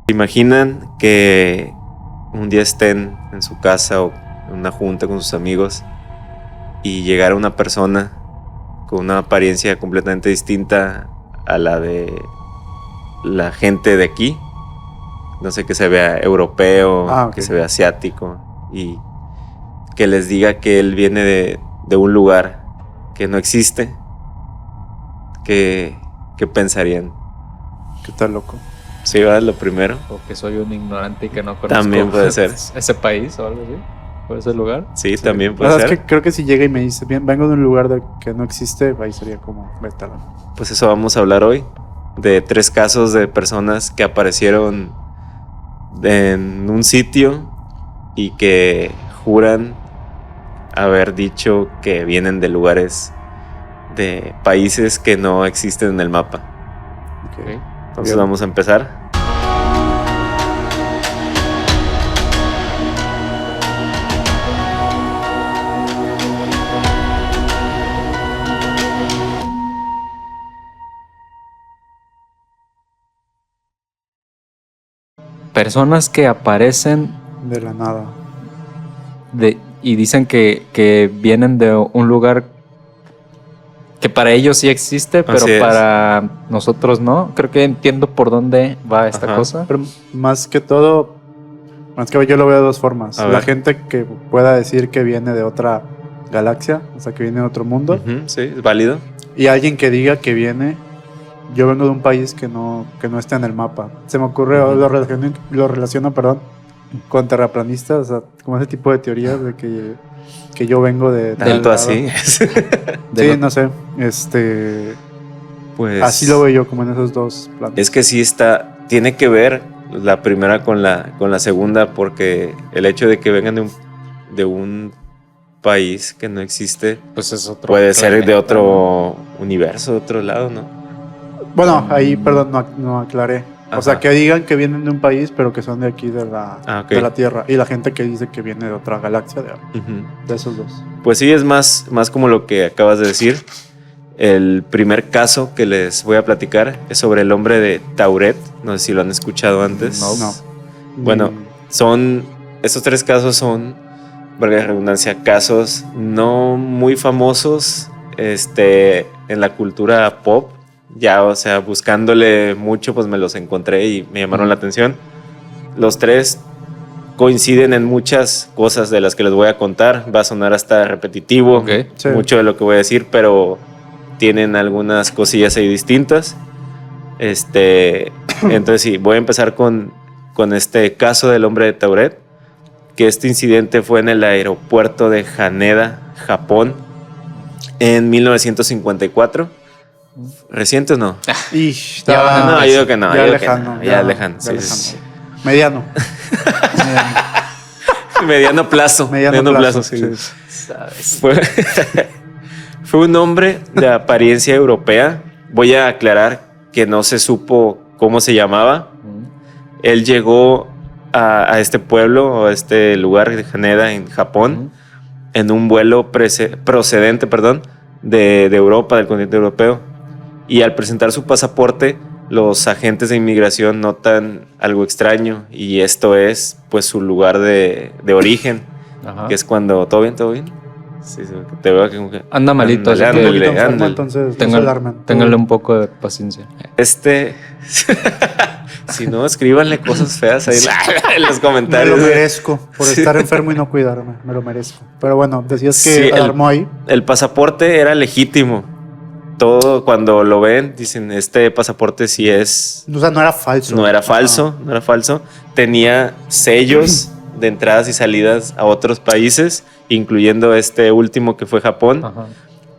Imaginan que un día estén en su casa o en una junta con sus amigos y llegara una persona con una apariencia completamente distinta a la de la gente de aquí. No sé, que se vea europeo, okay. Que se vea asiático, y que les diga que él viene de un lugar que no existe. ¿Qué pensarían? ¿Qué tal, loco? Sí, va, lo primero. O que soy un ignorante y que no conozco También puede ser ese país o algo así, o ese lugar. Sí, también puede ser. Es que creo que si llega y me dice, bien, vengo de un lugar que no existe, ahí sería como, vete a la... Pues eso vamos a hablar hoy, de 3 casos de personas que aparecieron en un sitio y que juran haber dicho que vienen de lugares, de países que no existen en el mapa. Okay. Entonces Bien. vamos a empezar. Personas que aparecen De la nada. y dicen que vienen de un lugar que para ellos sí existe, pero Así es. para nosotros no. Creo que entiendo por dónde va esta Ajá. cosa. Pero más que todo, más que yo lo veo de 2 formas. A La ver. gente que pueda decir que viene de otra galaxia, o sea, que viene de otro mundo, Sí, es válido. y alguien que diga que viene, yo vengo de un país que no está en el mapa. Se me ocurre, lo relaciono, con terraplanistas, o sea, como ese tipo de teorías de que yo vengo de tal Tanto lado. así. Sí, no sé, Pues así lo veo yo, como en esos 2 planos. es que sí tiene que ver la primera con la segunda, porque el hecho de que vengan de un país que no existe Pues es otro. puede ser de planeta. otro universo, de otro lado, ¿no? Bueno, ahí, perdón, no aclaré. Ajá. O sea, que digan que vienen de un país, pero que son de aquí, de Ok. la Tierra. Y la gente que dice que viene de otra galaxia, Ujú. de esos 2. Pues sí, es más como lo que acabas de decir. El primer caso que les voy a platicar es sobre el hombre de Tauret. No sé si lo han escuchado antes. No. Bueno, estos 3 casos son, valga la redundancia, casos no muy famosos en la cultura pop. Ya, o sea, buscándole mucho, pues me los encontré y me llamaron la atención. Los 3 coinciden en muchas cosas de las que les voy a contar. Va a sonar hasta repetitivo, Ok. Sí. mucho de lo que voy a decir, pero tienen algunas cosillas ahí distintas. Entonces sí, voy a empezar con este caso del hombre de Tauret, que este incidente fue en el aeropuerto de Haneda, Japón, en 1954. ¿Reciente o no? Ya, No, yo digo que no. Ya yo digo que lejano. no, ya lejano. Sí, lejano. sí. Mediano. Mediano plazo. Mediano plazo, sí. sí. Fue un hombre de apariencia europea. Voy a aclarar que no se supo cómo se llamaba. Él llegó a este pueblo o a este lugar de Haneda en Japón en un vuelo procedente de Europa, del continente europeo. Y al presentar su pasaporte, los agentes de inmigración notan algo extraño, y esto es pues su lugar de origen. Ajá. Que es cuando todo bien. Sí, te veo que como que Anda malito, así que Un poquito enfermo, ándale. entonces no se alarmen. Ténganle un poco de paciencia. Si no, escríbanle cosas feas ahí en los Me comentarios. lo merezco por estar enfermo y no cuidarme. Me lo merezco. Pero bueno, decías que Sí, alarmó ahí. El pasaporte era legítimo. Todo, cuando lo ven, dicen, este pasaporte sí es... O sea, no era falso. No era falso. Tenía sellos de entradas y salidas a otros países, incluyendo este último que fue Japón. Ajá.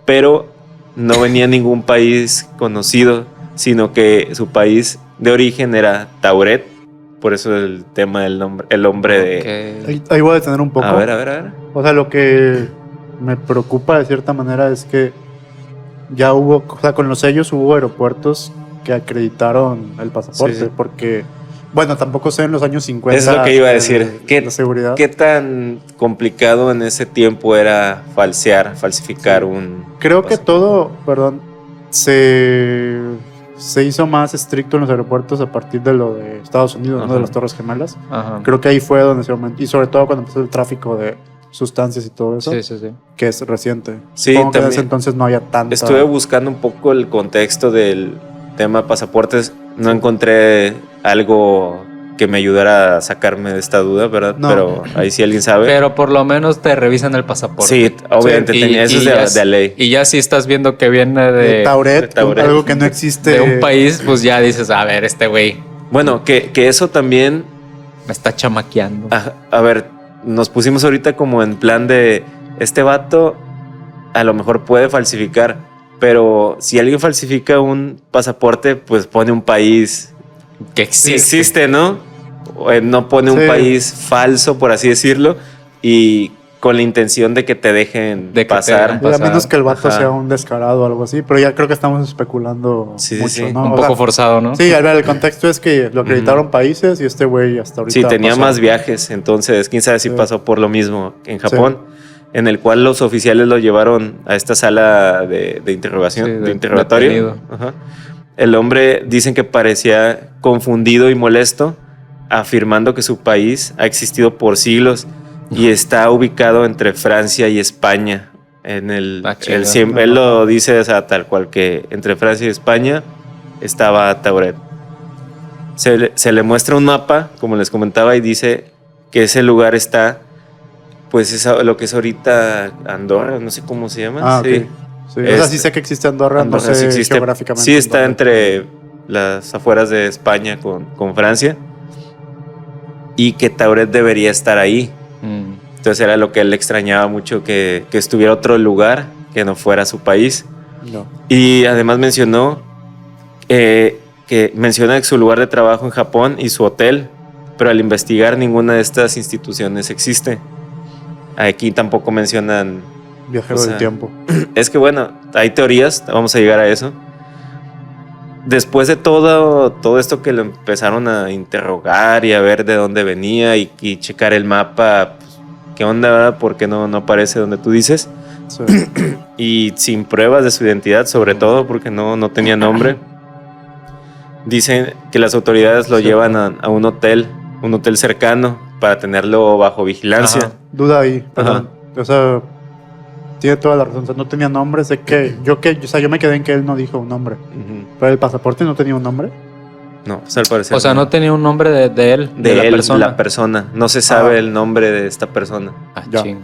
Pero no venía ningún país conocido, sino que su país de origen era Tauret. Por eso el tema del nombre, el hombre de... Ahí voy a detener un poco. A ver. O sea, lo que me preocupa de cierta manera es que ya hubo, o sea, con los sellos hubo aeropuertos que acreditaron el pasaporte, Sí. porque, bueno, tampoco sé en los años 50. Es lo que iba a decir. La seguridad. ¿Qué tan complicado en ese tiempo era falsificar un Creo que pasaporte? todo, perdón, se se hizo más estricto en los aeropuertos a partir de lo de Estados Unidos, ¿no? Ajá. De las Torres Gemelas. Ajá. Creo que ahí fue donde se aumentó, y sobre todo cuando empezó el tráfico de sustancias y todo eso, Sí, sí, sí. que es reciente. Sí, Supongo que también. desde entonces no había tanta... Estuve buscando un poco el contexto del tema de pasaportes. No encontré algo que me ayudara a sacarme de esta duda, ¿verdad? No. Pero ahí sí alguien sabe. Pero por lo menos te revisan el pasaporte. Sí, obviamente, Sí, eso y es de ley. Y ya si estás viendo que viene de Tauret, de Tauret. algo que no existe. de un país, pues ya dices, a ver, este güey Bueno, que eso también, me está chamaqueando. a ver, nos pusimos ahorita como en plan de, este vato a lo mejor puede falsificar, pero si alguien falsifica un pasaporte, pues pone un país Que sí existe. existe, ¿no? No pone un Sí. país falso, por así decirlo, y con la intención de que te dejen De que te pasar. dejen A menos que el vato Ajá. sea un descarado o algo así, pero ya creo que estamos especulando Sí, sí, mucho, sí. ¿no? Un O poco sea, forzado, ¿no? sí, a ver, el contexto es que lo acreditaron países y este güey hasta ahorita Sí, tenía pasó. más viajes, entonces quién sabe si Sí. pasó por lo mismo en Japón, en el cual los oficiales lo llevaron a esta sala de interrogación, Sí, de interrogatorio. detenido. Ajá. El hombre dicen que parecía confundido y molesto, afirmando que su país ha existido por siglos y está ubicado entre Francia y España. En chinga. él lo dice, o sea, tal cual, que entre Francia y España estaba Tauret. Se le muestra un mapa, como les comentaba, y dice que ese lugar está, pues es lo que es ahorita Andorra, no sé cómo se llama. Ah, ok. Sí. Sí, o sea, sí sé que existe Andorra, Andorra no sé sí existe. geográficamente. Sí está dónde. entre las afueras de España con Francia. Y que Tauret debería estar ahí. Mm. Entonces era lo que él extrañaba mucho, que estuviera otro lugar que no fuera su país. No. Y además mencionó que menciona su lugar de trabajo en Japón y su hotel, pero al investigar ninguna de estas instituciones existe. Aquí tampoco mencionan. Viajero O sea, del tiempo. Es que bueno, hay teorías, vamos a llegar a eso. Después de todo esto que lo empezaron a interrogar y a ver de dónde venía y checar el mapa, pues, ¿qué onda, verdad? ¿Por qué no aparece donde tú dices? Sí. Y sin pruebas de su identidad, sobre todo porque no tenía nombre. Dicen que las autoridades lo Sí. llevan a un hotel cercano para tenerlo bajo vigilancia. Ajá. Duda ahí, perdón. O sea, tiene toda la razón. O sea, no tenía nombre. Sé que yo me quedé en que él no dijo un nombre. Ujú. Pero el pasaporte no tenía un nombre. No, pues al parecer O sea, no tenía un nombre de él, de la él, persona. la persona. No se sabe Ah. el nombre de esta persona. Ah, Ya. ching.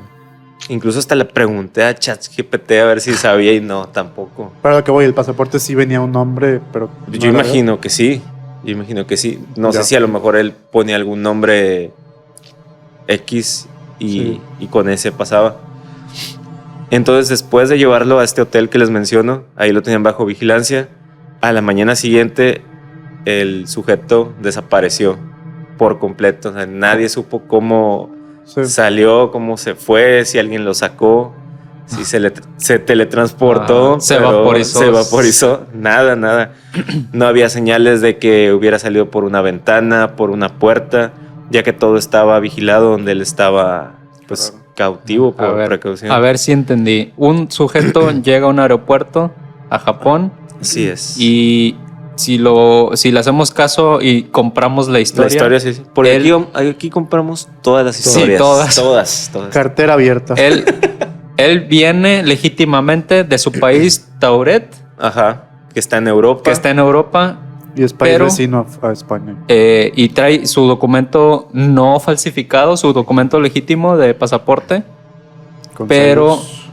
Incluso hasta le pregunté a ChatGPT a ver si sabía y no, tampoco. Para lo que voy, el pasaporte sí venía un nombre, pero. no Yo era imagino que sí. Yo imagino que sí. No Ya. sé si a lo mejor él ponía algún nombre X Sí. y con ese pasaba. Entonces, después de llevarlo a este hotel que les menciono, ahí lo tenían bajo vigilancia. A la mañana siguiente, el sujeto desapareció por completo. O sea, nadie supo cómo Sí. salió, cómo se fue, si alguien lo sacó, si se teletransportó, Ah, se pero vaporizó. se vaporizó, nada. No había señales de que hubiera salido por una ventana, por una puerta, ya que todo estaba vigilado donde él estaba, pues, Claro. cautivo por precaución. A ver si entendí. Un sujeto llega a un aeropuerto a Japón Así es. y si le hacemos caso y compramos la la historia, historia, sí. Por aquí compramos todas las Sí, historias. todas. Cartera abierta. él viene legítimamente de su país, Tauret, Ajá. Que está en Europa. que está en Europa, Y es país pero- vecino a España. y trae su documento no falsificado, su documento legítimo de pasaporte. Con Pero- sellos.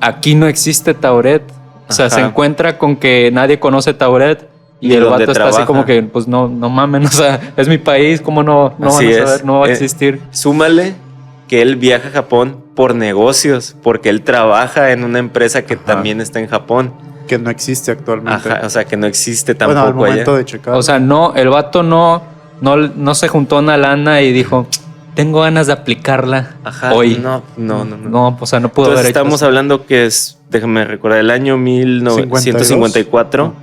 Aquí no existe Tauret. O sea, Ajá. se encuentra con que nadie conoce Tauret y Ni el dónde vato está así trabaja. como que, pues no mamen, o sea, es mi país, ¿cómo no van a Así es. saber? No va a existir. Súmale que él viaja a Japón por negocios, porque él trabaja en una empresa que Ajá. también está en Japón. Que no existe actualmente. Ajá, o sea, que no existe Bueno, al tampoco momento allá. de checar. O sea, el vato no se juntó una lana y dijo, tengo ganas de aplicarla Ajá, hoy. No. No, o sea, no pudo Entonces haber hecho estamos eso. hablando que es, déjame recordar, el año 1954.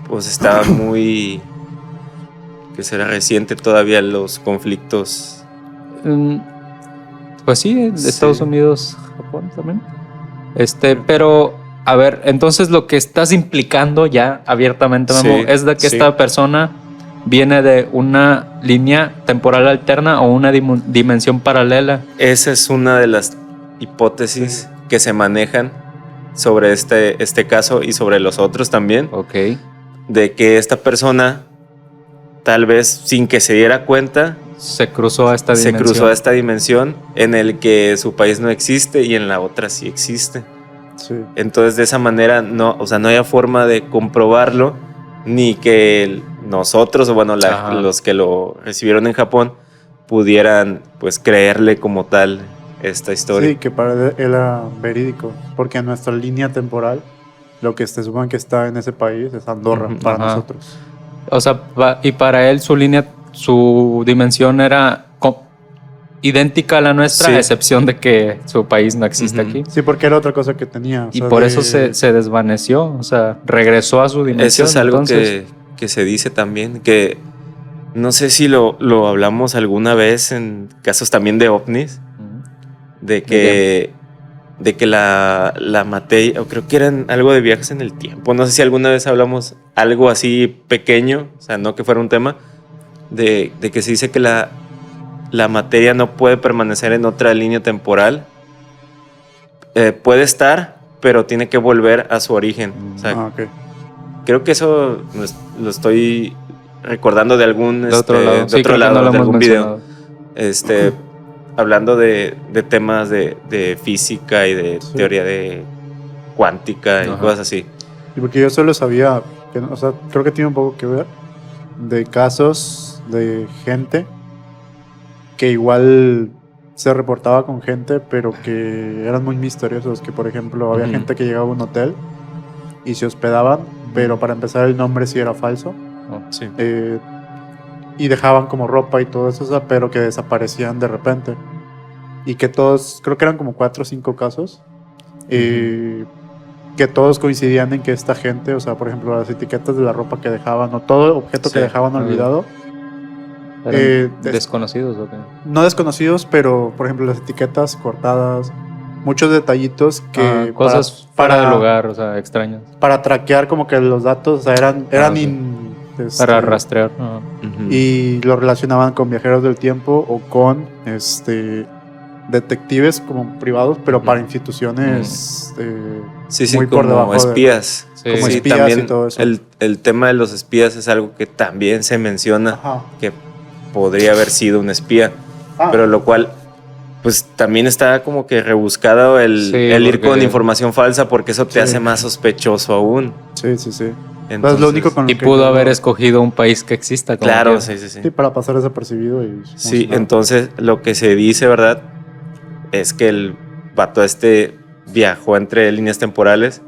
Pues estaba muy... que será reciente todavía los conflictos. Mm, Pues sí, de Sí. Estados Unidos, Japón también. Pero A ver, entonces lo que estás implicando ya abiertamente, Memo, Sí, es de que sí. esta persona viene de una línea temporal alterna o una dimensión paralela. Esa es una de las hipótesis que se manejan sobre este caso y sobre los otros también, Ok. de que esta persona, tal vez sin que se diera cuenta, Se cruzó a esta se dimensión. cruzó a esta dimensión en el que su país no existe y en la otra sí existe. Sí. Entonces, de esa manera, no, o sea, no había forma de comprobarlo, ni que nosotros, o bueno, Ajá. los que lo recibieron en Japón, pudieran, pues, creerle como tal esta historia. Sí, que para él era verídico, porque en nuestra línea temporal, lo que se supone que está en ese país es Andorra Ujú, para ajá. nosotros. O sea, y para él su dimensión era idéntica a la nuestra, Sí. a excepción de que su país no existe Ujú. aquí. Sí, porque era otra cosa que tenía. o Y sea, por de- eso se desvaneció, o sea, regresó a su Eso dimensión. es algo entonces, que se dice también, que no sé si lo hablamos alguna vez en casos también de ovnis, de que la materia, o creo que eran algo de viajes en el tiempo, no sé si alguna vez hablamos algo así pequeño, o sea, no que fuera un tema, de que se dice que la materia no puede permanecer en otra línea temporal. Puede estar, pero tiene que volver a su origen. O sea, Ah, ok. creo que eso lo estoy recordando de algún de otro lado, de sí, otro creo que lado, no lo de hemos algún video. mencionado. Hablando de temas de física y de Sí. teoría de cuántica y Ajá. cosas así. Y porque yo solo sabía, que, o sea, creo que tiene un poco que ver de casos de gente que igual se reportaba con gente, pero que eran muy misteriosos. Que, por ejemplo, había Ujú. gente que llegaba a un hotel y se hospedaban, pero para empezar el nombre sí era falso. Sí. Y dejaban como ropa y todo eso, o sea, pero que desaparecían de repente. Y que todos, creo que eran como 4 o 5 casos, que todos coincidían en que esta gente, o sea, por ejemplo, las etiquetas de la ropa que dejaban o todo objeto que Sí. dejaban olvidado, ¿Eran des- desconocidos o qué? no desconocidos, pero por ejemplo las etiquetas cortadas, muchos detallitos que Cosas fuera de lugar, o sea, extrañas. para traquear como que los datos, o sea, eran sí. este, Para rastrear. Ajá. Ujú. y lo relacionaban con viajeros del tiempo o con detectives como privados, pero para instituciones Sí, sí, muy por como debajo de- espías. Sí. como Sí, espías también y todo eso. el tema de los espías es algo que también se menciona, Ajá. que podría haber sido un espía, Ah, pero lo cual, pues también está como que rebuscado el Sí, ir porque- con información falsa, porque eso te Sí. hace más sospechoso aún. sí, sí, sí. Entonces, lo único con lo Y que pudo yo- haber escogido un país que exista. como claro, quiera. sí, sí, sí. Sí, para pasar desapercibido y... Sí, entonces lo que se dice, ¿verdad? Es que el vato viajó entre líneas temporales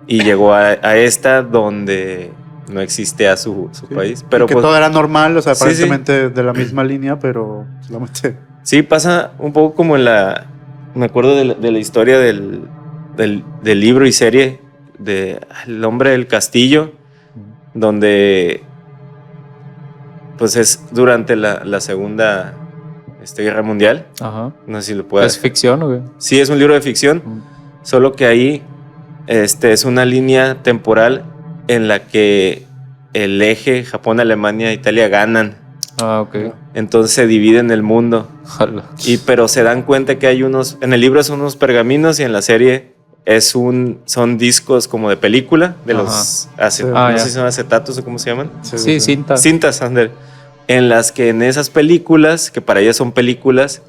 y llegó a esta donde no existe a su Sí. país. Y Pero que pues, todo era normal, o sea, sí, aparentemente de la misma línea, pero solamente... sí, pasa un poco como me acuerdo de la historia del libro y serie de El hombre del castillo, donde pues es durante la Segunda Guerra Mundial. Ajá. No sé si lo puedes... ¿Es ficción o qué? Sí, es un libro de ficción, solo que ahí es una línea temporal en la que el eje Japón, Alemania, Italia ganan. Ah, ok. Entonces se dividen el mundo. Jala. Pero se dan cuenta que hay en el libro son unos pergaminos y en la serie son discos como de película, de Ajá. los Ah, no ya. sé si son acetatos o cómo se llaman. Sí, cinta. Cintas, Ander, en las que en esas películas, que para ellas son películas,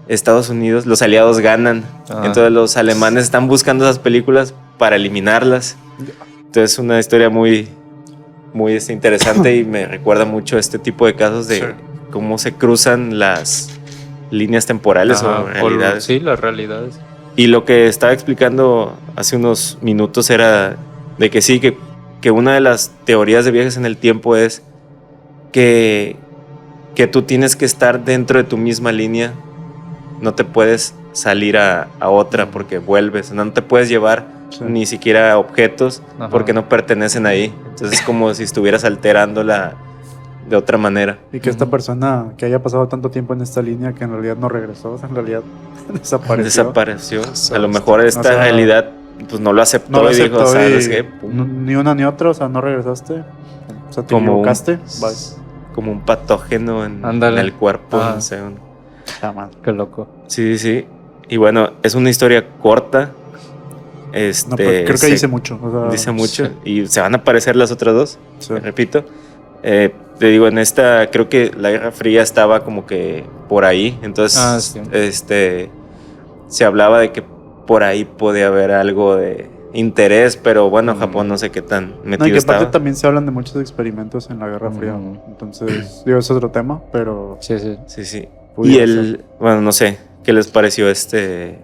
Estados Unidos, los aliados ganan. Ah. Entonces los alemanes están buscando esas películas para eliminarlas. Entonces es una historia muy, muy interesante y me recuerda mucho a este tipo de casos de Sí. cómo se cruzan las líneas temporales Ajá, o realidades. sí, las realidades. Y lo que estaba explicando hace unos minutos era de que sí, que una de las teorías de viajes en el tiempo es que tú tienes que estar dentro de tu misma línea, no te puedes salir a otra porque vuelves, no te puedes llevar Sí. ni siquiera objetos Ajá. porque no pertenecen ahí. Entonces es como si estuvieras alterándola de otra manera. Y que esta persona que haya pasado tanto tiempo en esta línea que en realidad no regresó, o sea, en realidad desapareció. Desapareció. A lo mejor esta o sea, realidad pues no lo aceptó, No lo y dijo, aceptó ¿sabes y qué? Pum. ni una ni otra, o sea, no regresaste. O sea, te Como equivocaste. Bye. Como un patógeno en Ándale. el cuerpo, Ajá. no sé. Ah, madre. Qué loco. Sí, sí. Y bueno, es una historia corta. No, pero creo que se dice mucho. O sea, dice mucho. sí. Y se van a aparecer las otras dos. sí. Repito. Te digo, en esta creo que la Guerra Fría estaba como que por ahí. Entonces, Sí. se hablaba de que por ahí podía haber algo de interés, pero bueno, Japón no sé qué tan No, metido y que aparte estaba. también se hablan de muchos experimentos en la Guerra Fría. Ujú. Entonces, digo, es otro tema, pero Sí, sí. Sí, sí. pudiera Y bueno, no sé, ¿qué les pareció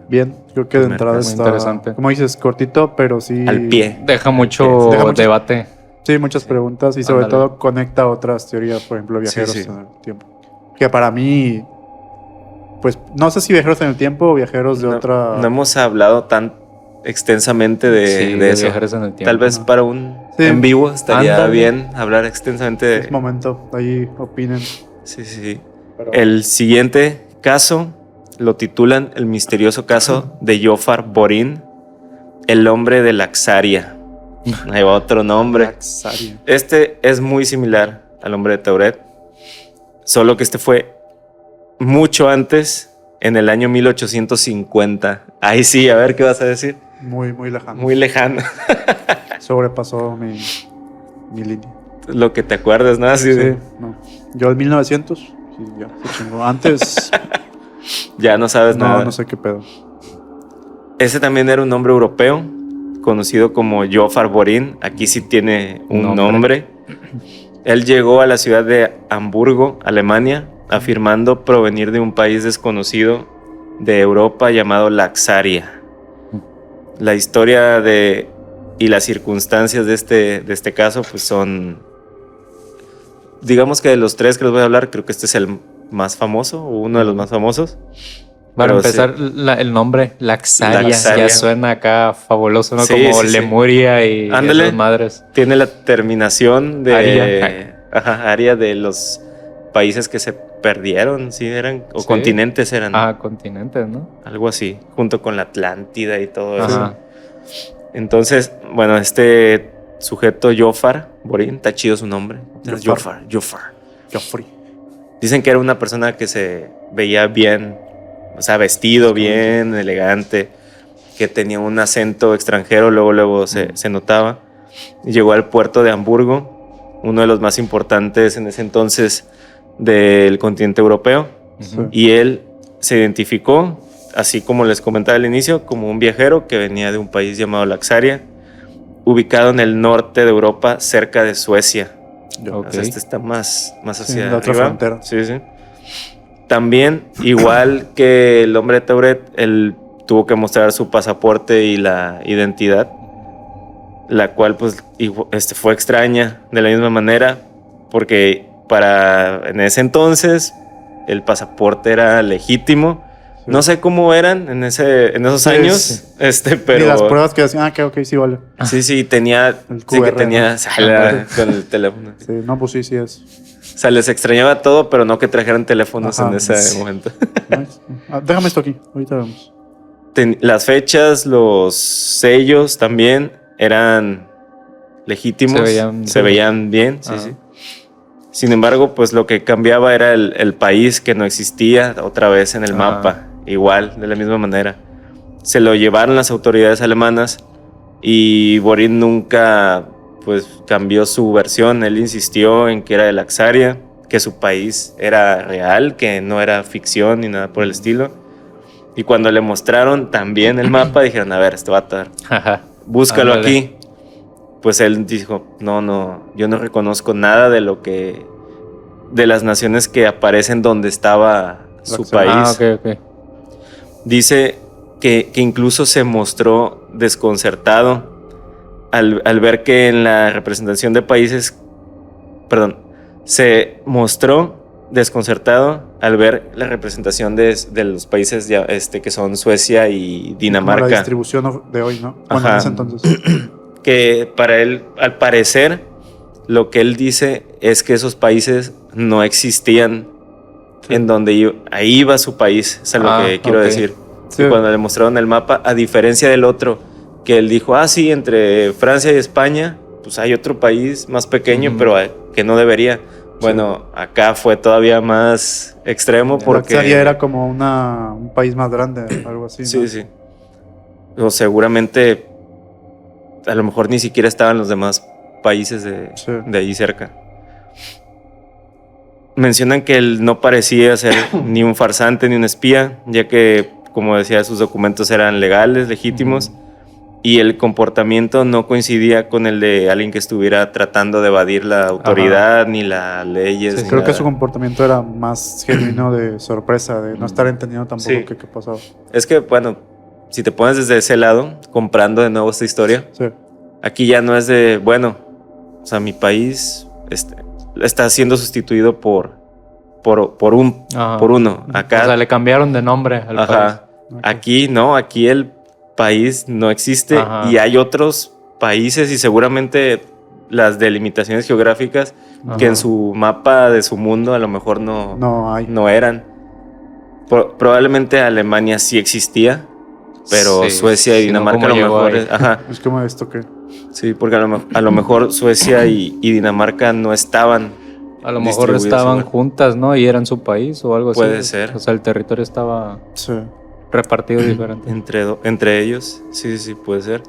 bien, creo que de Primer entrada caso. Muy está, interesante. como dices, cortito, pero sí. al pie? Deja mucho Deja mucho- debate. Sí, muchas preguntas y sobre Ándale. todo conecta a otras teorías, por ejemplo, viajeros Sí, sí. en el tiempo. Que para mí, pues, no sé si viajeros en el tiempo o viajeros de No, otra. no hemos hablado tan extensamente Sí, de eso. viajeros en el tiempo. Tal vez No. para un Sí. en vivo estaría Ándale. bien hablar extensamente de... Es momento, ahí opinen. Sí, sí. Pero- El siguiente caso lo titulan El misterioso caso de Jofar Borin, el hombre de Laxaria. Ahí va otro nombre. Laxaria. Este es muy similar al hombre de Tauret, solo que este fue mucho antes, en el año 1850. Ahí sí, a ver qué vas a decir. Muy, muy lejano. Muy lejano. Sobrepasó mi línea. Lo que te acuerdas, ¿no? Así Sí, de- no. Yo en 1900, sí, ya se chingó. Antes, ya no sabes nada. no sé qué pedo. Ese también era un hombre europeo, conocido como Jofar Borin. Aquí sí tiene un nombre. Él llegó a la ciudad de Hamburgo, Alemania, afirmando provenir de un país desconocido de Europa llamado Laxaria. La historia y las circunstancias de este caso pues son, digamos que de los tres que les voy a hablar, creo que este es el más famoso o uno de los más famosos. Para Pero empezar, el nombre Laxaria, Laxaria. ya suena acá fabuloso, ¿no? Sí, Como sí, sí. Lemuria y Ándale. esas madres. Tiene la terminación de Aria. Aria de los países que se perdieron, sí eran, o Sí. continentes eran, Continentes, ¿no? algo así, junto con la Atlántida y todo eso. Ajá. Entonces, bueno, este sujeto Jofar Borin, está chido su nombre. Jofar. Joffrey. Dicen que era una persona que se veía bien, o sea, vestido bien, elegante, que tenía un acento extranjero, luego se notaba. Y llegó al puerto de Hamburgo, uno de los más importantes en ese entonces del continente europeo. Ujú. Y él se identificó, así como les comentaba al inicio, como un viajero que venía de un país llamado Laxaria, ubicado en el norte de Europa, cerca de Suecia. Ok. O sea, este está más hacia Sí, en la otra arriba. frontera. Sí, sí. También, igual que el hombre de Tauret, él tuvo que mostrar su pasaporte y la identidad, la cual pues fue extraña de la misma manera, porque en ese entonces el pasaporte era legítimo. Sí. No sé cómo eran en esos Sí, años, sí. pero Y las pruebas que hacían, ok, sí, vale. sí tenía, El sí que QR, tenía ¿no? sala con el teléfono. Sí, no, pues sí es. O sea, les extrañaba todo, pero no que trajeran teléfonos Ajá, en ese sí. momento. Nice. Déjame esto aquí, ahorita vemos. Las fechas, los sellos también eran legítimos. Se veían bien, sí, Ajá. sí. Sin embargo, pues lo que cambiaba era el país, que no existía otra vez en el Ajá. mapa. Igual, de la misma manera. Se lo llevaron las autoridades alemanas y Borin nunca pues cambió su versión. Él insistió en que era de Laxaria, que su país era real, que no era ficción ni nada por el estilo. Y cuando le mostraron también el mapa, dijeron, a ver, este vato, Ajá. búscalo Ándale. aquí. Pues él dijo, no, yo no reconozco nada de las naciones que aparecen donde estaba su país. Ok. Dice que incluso se mostró desconcertado al ver que en la representación de países, se mostró desconcertado al ver la representación de los países que son Suecia y Como la Dinamarca, distribución de hoy, ¿no? Bueno, Ajá. en ese entonces. que para él, al parecer, lo que él dice es que esos países no existían en donde ahí iba su país, es lo que quiero ok. decir. Sí. Y cuando le mostraron el mapa, a diferencia del otro, que él dijo, sí, entre Francia y España, pues hay otro país más pequeño, pero que no debería. Bueno, acá fue todavía más extremo porque... Laxaria era como un país más grande, algo así, Sí, ¿no? sí. O seguramente, a lo mejor ni siquiera estaban los demás países de allí cerca. Mencionan que él no parecía ser ni un farsante ni un espía, ya que, como decía, sus documentos eran legales, legítimos, y el comportamiento no coincidía con el de alguien que estuviera tratando de evadir la autoridad ni las leyes. Sí, ni creo que nada. su comportamiento era más genuino de sorpresa, de no estar entendiendo tampoco qué pasaba. Es que, bueno, si te pones desde ese lado, comprando de nuevo esta historia, aquí ya no es de, bueno, o sea, mi país está siendo sustituido por uno. Acá, o sea, le cambiaron de nombre al país. Aquí no, aquí el país no existe y hay otros países y seguramente las delimitaciones geográficas que en su mapa de su mundo a lo mejor no eran. Probablemente Alemania sí existía, pero Suecia y Dinamarca a lo mejor... Es como esto que... Sí, porque a lo mejor Suecia y Dinamarca no estaban... A lo mejor estaban juntas, ¿no? Y eran su país o algo así. Puede ser. O sea, el territorio estaba repartido diferente. Entre ellos, sí, puede ser.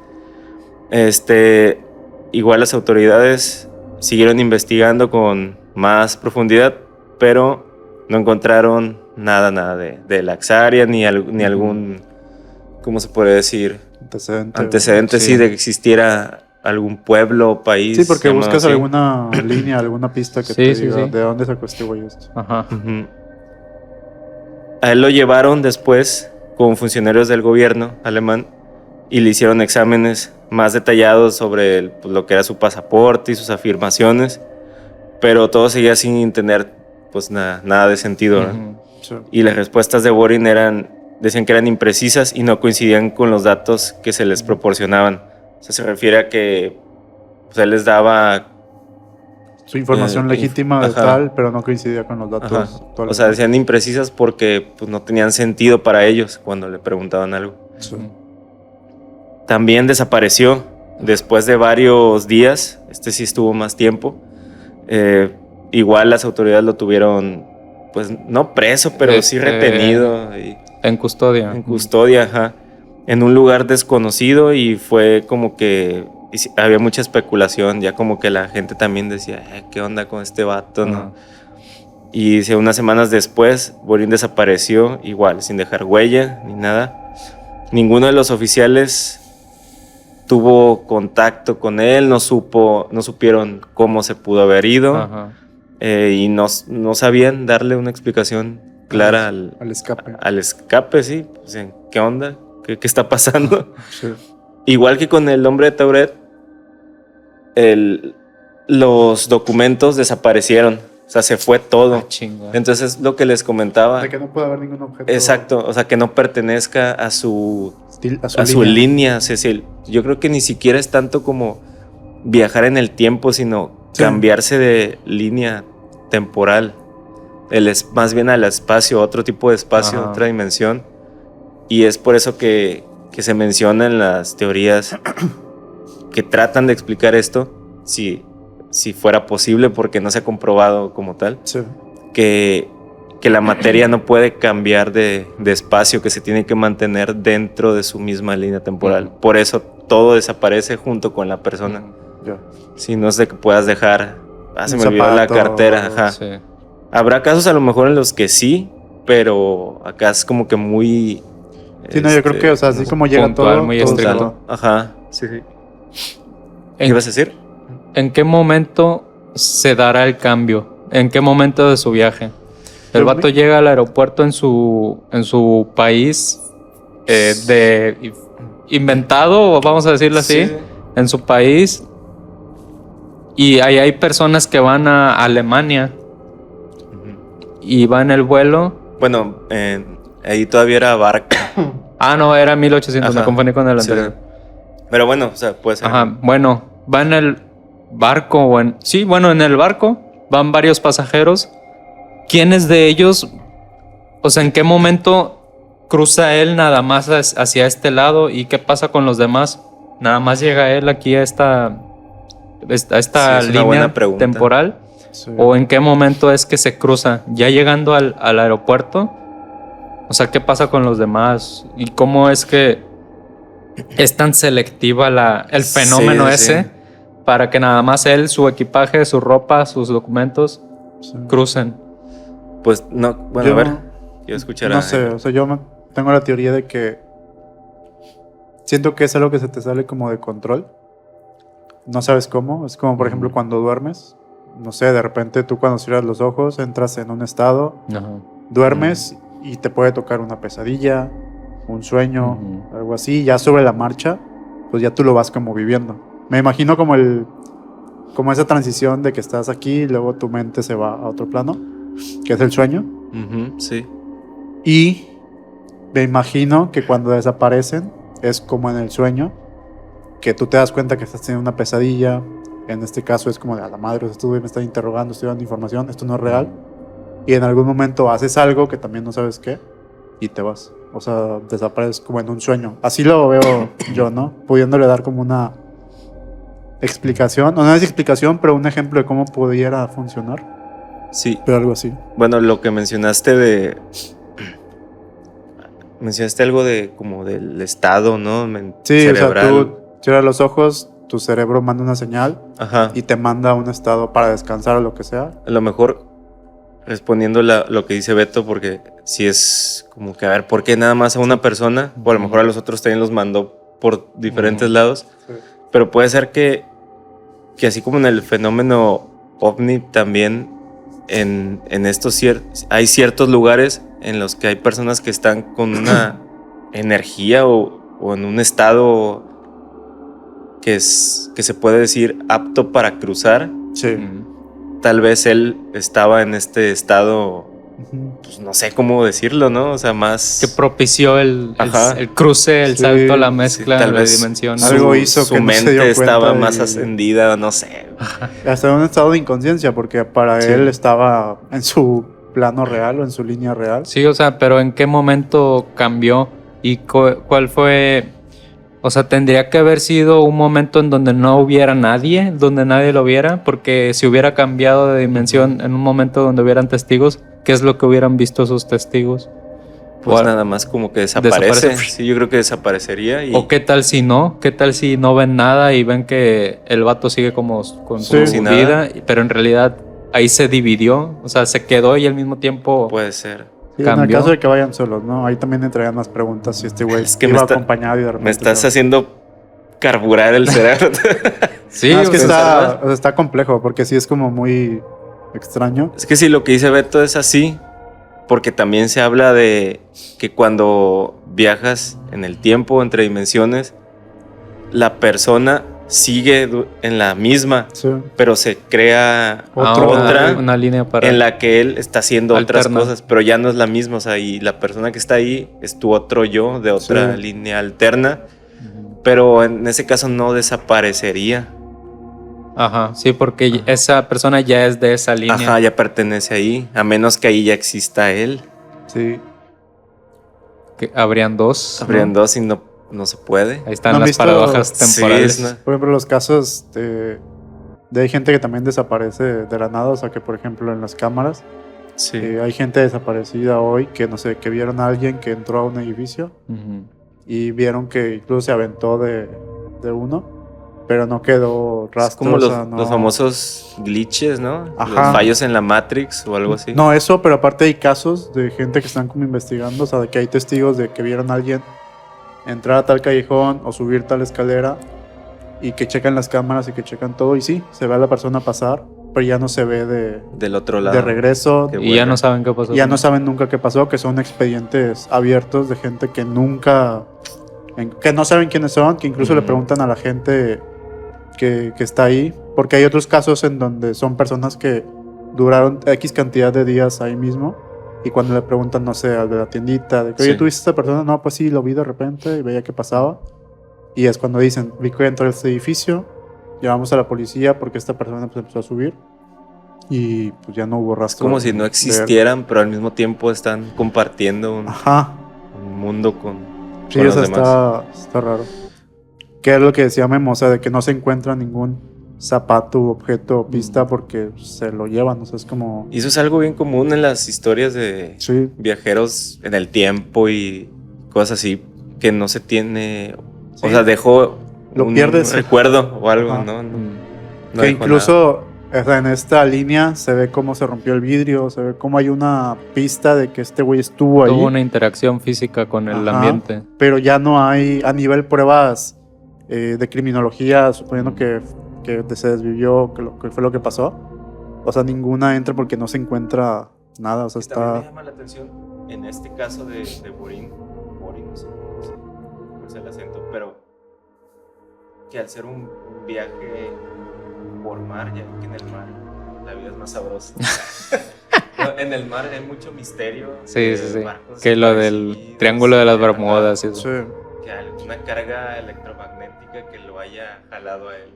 Igual las autoridades siguieron investigando con más profundidad, pero no encontraron nada de Laxaria ni algún, ¿cómo se puede decir? Antecedente, sí, de que existiera algún pueblo o país. Sí, porque buscas alguna línea, alguna pista que te diga de dónde sacó este güey esto. A él lo llevaron después con funcionarios del gobierno alemán y le hicieron exámenes más detallados sobre lo que era su pasaporte y sus afirmaciones, pero todo seguía sin tener pues nada de sentido, ¿no? Y las respuestas de Göring decían que eran imprecisas y no coincidían con los datos que se les proporcionaban. O sea, se refiere a que pues, él les daba su información legítima de tal, pero no coincidía con los datos actuales. O sea, decían imprecisas porque pues, no tenían sentido para ellos cuando le preguntaban algo. También desapareció después de varios días. Sí estuvo más tiempo. Igual las autoridades lo tuvieron, pues no preso, pero sí retenido. En custodia. En custodia, en un lugar desconocido, y fue como que había mucha especulación, ya como que la gente también decía, ¿qué onda con este vato? ¿No? Y unas semanas después, Göring desapareció, igual, sin dejar huella ni nada. Ninguno de los oficiales tuvo contacto con él, no supieron cómo se pudo haber ido, y no sabían darle una explicación clara al escape. Al escape, sí. O sea, ¿qué onda? ¿Qué está pasando? Igual que con el hombre de Tauret, los documentos desaparecieron. O sea, se fue todo. Entonces, lo que les comentaba. De que no puede haber ningún objeto. Exacto. O sea, que no pertenezca a su línea. O sea, yo creo que ni siquiera es tanto como viajar en el tiempo, sino cambiarse de línea temporal. Más bien al espacio, otro tipo de espacio, otra dimensión. Y es por eso que se menciona en las teorías que tratan de explicar esto, si fuera posible, porque no se ha comprobado como tal, que la materia no puede cambiar de espacio, que se tiene que mantener dentro de su misma línea temporal. Por eso todo desaparece junto con la persona. Si no es de que puedas dejar, se me olvidó la cartera. Habrá casos a lo mejor en los que sí, pero acá es como que muy... Sí, no, yo creo que, o sea, así como llega puntual, todo, muy todo estricto. Sí. ¿Qué ibas a decir? ¿En qué momento se dará el cambio? ¿En qué momento de su viaje? El vato llega al aeropuerto en su país inventado, vamos a decirlo así, en su país, y ahí hay personas que van a Alemania y va en el vuelo. Bueno, ahí todavía era barca. No, era 1800, me confundí con el anterior. Pero bueno, o sea, puede ser. Bueno, va en el barco, en el barco van varios pasajeros. ¿Quiénes de ellos, o sea, en qué momento cruza él nada más hacia este lado y qué pasa con los demás? nada más llega él aquí a esta Sí, es una línea buena pregunta. temporal. Sí. ¿O en qué momento es que se cruza? ¿Ya llegando al aeropuerto? O sea, ¿qué pasa con los demás? ¿Y cómo es que es tan selectiva el fenómeno Sí, ese sí. para que nada más él, su equipaje, su ropa, sus documentos Sí. crucen? Pues no, bueno, Yo- a ver, quiero escuchar a... No sé, o sea, tengo la teoría de que siento que es algo que se te sale como de control. No sabes cómo. Es como, por ejemplo, cuando duermes. No sé, de repente tú cuando cierras los ojos entras en un estado, duermes y te puede tocar una pesadilla, un sueño, Ujú. algo así. Ya sobre la marcha, pues ya tú lo vas como viviendo. Me imagino como esa transición de que estás aquí y luego tu mente se va a otro plano, que es el sueño. Ujú, sí. Y me imagino que cuando desaparecen es como en el sueño, que tú te das cuenta que estás teniendo una pesadilla. En este caso es como de a la madre, este güey me está interrogando, estoy dando información, esto no es real. Y en algún momento haces algo que también no sabes qué y te vas. O sea, desapareces como en un sueño. Así lo veo yo, ¿no? Pudiéndole dar como una explicación, o no es explicación, pero un ejemplo de cómo pudiera funcionar. Sí, Pero algo así. bueno, lo que mencionaste mencionaste algo de como del estado, ¿no? Sí, Cerebral. o sea, tú cierras los ojos, tu cerebro manda una señal Ajá. y te manda a un estado para descansar o lo que sea. A lo mejor respondiendo lo que dice Beto, porque si es como que, a ver, ¿por qué nada más a una persona? O a lo mejor a los otros también los mandó por diferentes lados. Sí. Pero puede ser que así como en el fenómeno ovni también en estos hay ciertos lugares en los que hay personas que están con una energía o en un estado que se puede decir apto para cruzar. Sí. Tal vez él estaba en este estado, Ujú. pues no sé cómo decirlo, ¿no? O sea, más... Que propició el Ajá. cruce, el Sí, salto, la sí, mezcla tal de vez dimensiones. Algo hizo su que no se mente dio cuenta estaba más y- ascendida, no sé. Hasta en un estado de inconsciencia, porque para Sí. él estaba en su plano real o en su línea real. Sí, o sea, pero ¿en qué momento cambió? ¿Y cuál fue? O sea, tendría que haber sido un momento en donde no hubiera nadie, donde nadie lo viera, porque si hubiera cambiado de dimensión en un momento donde hubieran testigos, ¿qué es lo que hubieran visto sus testigos? Pues O- nada más como que desaparece. Desaparece. Sí, yo creo que desaparecería. Y ¿O qué tal si no? ¿Qué tal si no ven nada y ven que el vato sigue como con Sí. su Sin vida, pero en realidad ahí se dividió? O sea, se quedó y al mismo tiempo... puede ser. Sí, en el Cambió. caso de que vayan solos, ¿no? Ahí también entrarían más preguntas si este güey Es que iba me está- acompañado y de repente... Me estás se- haciendo carburar el cerebro. Sí, No, es que o sea, o sea, está complejo, porque sí es como muy extraño. Es que si lo que dice Beto es así, porque también se habla de que cuando viajas en el tiempo, entre dimensiones, la persona sigue en la misma, Sí. pero se crea Otra. una línea para... en la que él está haciendo otras Alterna. cosas, pero ya no es la misma. O sea, y la persona que está ahí es tu otro yo de otra Sí. línea alterna, pero en ese caso no desaparecería. Ajá, sí, porque esa persona ya es de esa línea. Ajá, ya pertenece ahí, a menos que ahí ya exista él. Sí. Que habrían dos. ¿no? Habrían dos y no se puede. Ahí están ¿No han las visto- paradojas Sí, temporales. Por ejemplo, los casos de hay gente que también desaparece de la nada, o sea que por ejemplo en las cámaras Sí. hay gente desaparecida hoy que no sé, que vieron a alguien que entró a un edificio Ujú. y vieron que incluso se aventó de uno, pero no quedó Es rastro. como o sea, no- los famosos glitches, ¿no? Ajá. Los fallos en la Matrix o algo así. No, eso, pero aparte hay casos de gente que están como investigando, o sea, de que hay testigos de que vieron a alguien entrar a tal callejón o subir tal escalera y que checan las cámaras y que checan todo y sí, se ve a la persona pasar, pero ya no se ve Del otro lado. de regreso. Qué Y ya bueno. no saben qué pasó. Ya no saben nunca qué pasó, que son expedientes abiertos de gente que nunca, que no saben quiénes son, que incluso le Ujú. preguntan a la gente que está ahí, porque hay otros casos en donde son personas que duraron X cantidad de días ahí mismo y cuando le preguntan, no sé, al de la tiendita, de que, oye, Sí. ¿tú viste a esta persona? No, pues sí, lo vi de repente y veía qué pasaba. Y es cuando dicen, vi que entró a este edificio, llevamos a la policía porque esta persona pues, empezó a subir y pues ya no hubo Es rastro. como si de- no de- existieran, pero al mismo tiempo están compartiendo Ajá. un mundo con Sí, los eso demás. está raro. ¿Qué es lo que decía Memo? O sea, de que no se encuentra ningún zapato, objeto o pista porque se lo llevan. O sea, es como... Y eso es algo bien común en las historias de Sí, viajeros en el tiempo y cosas así, que no se tiene, Sí. o sea, dejó Lo un pierdes. recuerdo o algo, Ajá. ¿no? No que dejó incluso o sea, en esta línea se ve cómo se rompió el vidrio, se ve cómo hay una pista de que este güey estuvo ahí. Tuvo una interacción física con el Ajá. ambiente. Pero ya no hay a nivel pruebas de criminología, suponiendo que se desvivió, que fue lo que pasó. O sea, ninguna entra porque no se encuentra nada. O sea, Y también me está... llama la atención en este caso de Borín, no sé cómo es el acento, pero que al ser un viaje por mar, ya que en el mar la vida es más sabrosa. No, en el mar hay mucho misterio. Sí, sí, sí. Barcos Que lo del desaparecidos, Triángulo de las ajá, Bermudas y eso. Sí. que alguna carga electromagnética que lo haya jalado a él.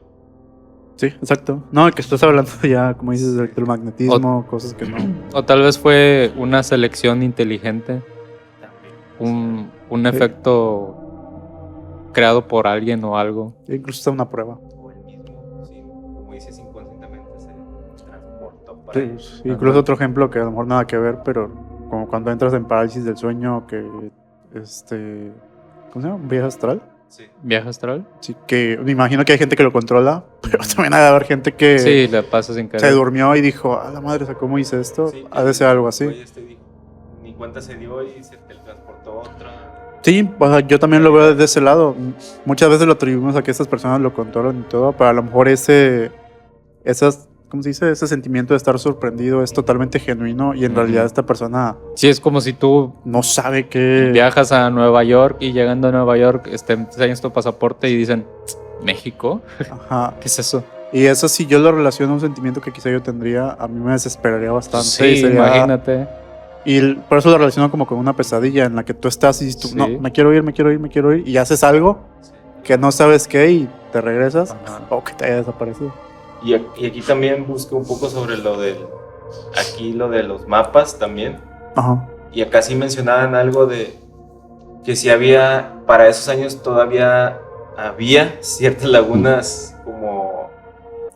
Sí, exacto. No, que estás hablando ya, como dices, del magnetismo, cosas que no. O tal vez fue una selección inteligente, También. un Sí. efecto creado por alguien o algo. Incluso está una prueba. O él mismo, sí, como dices, inconscientemente se transportó para Sí, ahí. pues, incluso otro ejemplo que a lo mejor nada que ver, pero como cuando entras en parálisis del sueño, que ¿cómo se llama? ¿Un viaje astral? Sí. ¿Viaje astral? Sí, que me imagino que hay gente que lo controla, pero también ha de haber gente que Sí, le pasa sin se querer. durmió y dijo, a la madre, o sea, ¿cómo hice esto? Sí, Ha de ser algo así. güey, dijo, ni cuenta se dio y se teletransportó otra. Sí, o sea, yo también lo veo desde ese lado. Muchas veces lo atribuimos a que estas personas lo controlan y todo, pero a lo mejor ¿cómo se dice? Ese sentimiento de estar sorprendido es totalmente genuino y en Ujú. realidad esta persona Sí, es como si tú no sabe que... viajas a Nueva York y llegando a Nueva York te enseñas tu pasaporte y dicen, ¿México? Ajá. ¿Qué es eso? Y eso sí, yo lo relaciono a un sentimiento que quizá yo tendría, a mí me desesperaría bastante. Sí, y sería- imagínate. Y por eso lo relaciono como con una pesadilla en la que tú estás y dices tú, Sí. no, me quiero ir, y haces algo que no sabes qué y te regresas Ajá. o que te haya desaparecido. Y aquí también busqué un poco sobre lo de los mapas también. Ajá. Y acá sí mencionaban algo de que si había, para esos años todavía había ciertas lagunas como,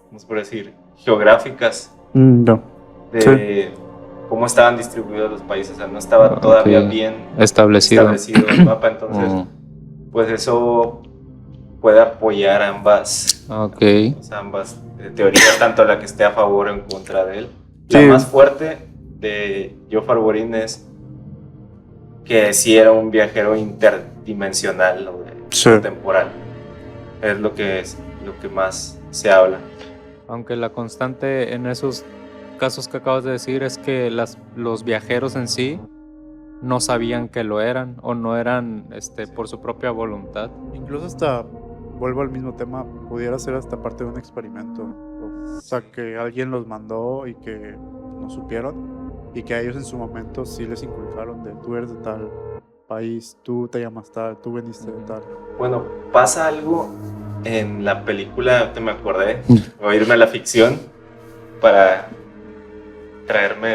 ¿cómo se puede decir? Geográficas No. de cómo estaban distribuidos los países. O sea, no estaba todavía Ok. bien Establecido. el mapa. Entonces, Mm, pues eso puede apoyar ambas ok. teorías, tanto la que esté a favor o en contra de él. Sí. La más fuerte de Jofar Borín es que sí era un viajero interdimensional o Sí. temporal. Es lo que más se habla. Aunque la constante en esos casos que acabas de decir es que los viajeros en sí no sabían que lo eran o no eran por su propia voluntad. Incluso hasta, vuelvo al mismo tema, pudiera ser hasta parte de un experimento. O sea, que alguien los mandó y que no supieron y que a ellos en su momento sí les inculcaron de tú eres de tal país, tú te llamas tal, tú veniste de tal. Bueno, pasa algo en la película, te me acordé, voy a irme a la ficción para traerme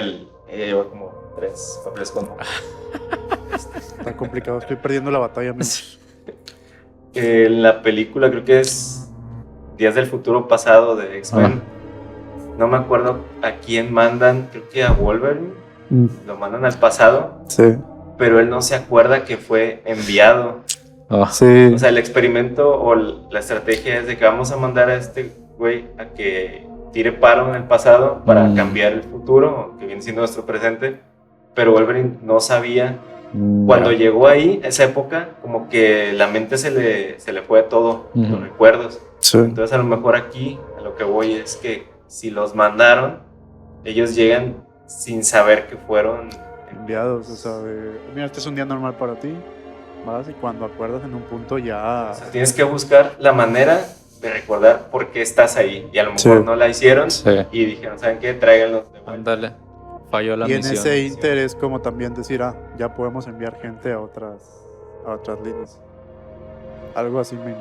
ella lleva como 3 papeles con Está complicado, estoy perdiendo la batalla. amigos. en la película creo que es Días del Futuro Pasado de X-Men. No me acuerdo a quién mandan, creo que a Wolverine, lo mandan al pasado, Sí, pero él no se acuerda que fue enviado. Ah, sí. O sea, el experimento o la estrategia es de que vamos a mandar a este güey a que tire paro en el pasado para cambiar el futuro, que viene siendo nuestro presente, pero Wolverine no sabía. Cuando llegó ahí, esa época, como que la mente se le fue todo, los recuerdos. Sí. Entonces a lo mejor aquí, a lo que voy es que si los mandaron, ellos llegan sin saber que fueron Enviados, o sea, mira, este es un día normal para ti, vas y cuando acuerdas en un punto ya... O sea, tienes que buscar la manera de recordar por qué estás ahí. Y a lo mejor Sí. no la hicieron sí. y dijeron, ¿saben qué? Tráiganlos de vuelta. Ándale. Falló la Y en misión. ese inter es como también decir, ya podemos enviar gente a otras líneas. Algo así me